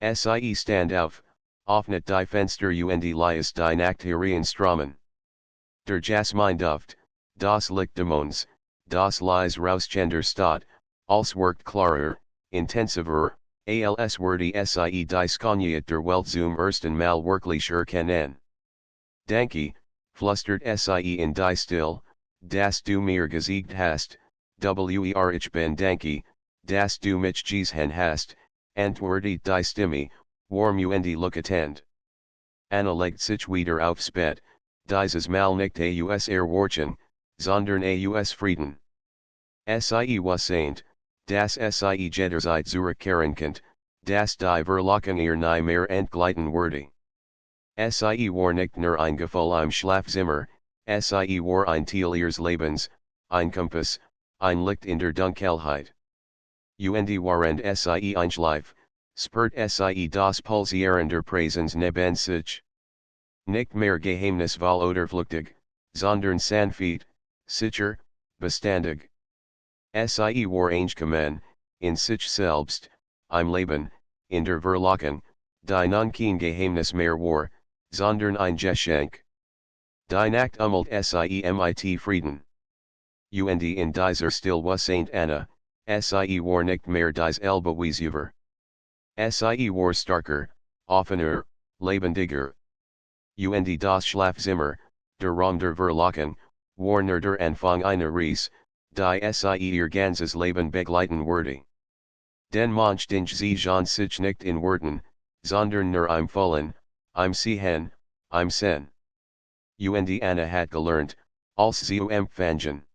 Sie stand auf, öffnet die Fenster und liest die Nacht hereinströmen. Der Jasmin Duft, das Licht Dämons, das Lies Rausgender Stadt, als werkt klarer, intensiver, als wordy sie die Skoniet der Welt zum ersten Mal wirklich erkennen. Danke, flustert sie in die Still, dass du mir gesagt hast, ich bin danke, dass du mich gesehen hast, antwortet die Stimme, warm und lookatend. Anna legt sich wieder aufs Bett, dieses Mal nicht aus Erwarten, sondern aus Frieden. Sie was das sie jederzeit zurückkehrend, das die Verlockung nie mehr entgleiten würde. Sie war nicht nur ein Gefühl im Schlafzimmer, sie war ein Teil ihres Lebens, ein Kompass, ein Licht in der Dunkelheit. Und während sie einschlief, spürt sie das Pulsieren der Präsens neben sich. Nicht mehr geheimnisvoll oder flüchtig, sondern sanft, sicher, beständig. Sie war angekommen, in sich selbst, im Leben, in der Verlockung, die nun kein Geheimnis mehr war, sondern ein Geschenk. Die Nacht mit Frieden. Und in dieser Still was Anna, sie war nicht mehr dies Elbeweisüber. Sie war starker, offener, lebendiger. Und das Schlafzimmer, der Raum der Verlockung, war nur der Anfang einer Reise, die sie ihr ganzes Leben begleiten würde. Den Mensch den sie sich nicht in Worten, sondern nur im Fühlen, im Sehen, im Sinn. Und Anna hat gelernt, als sie empfangen.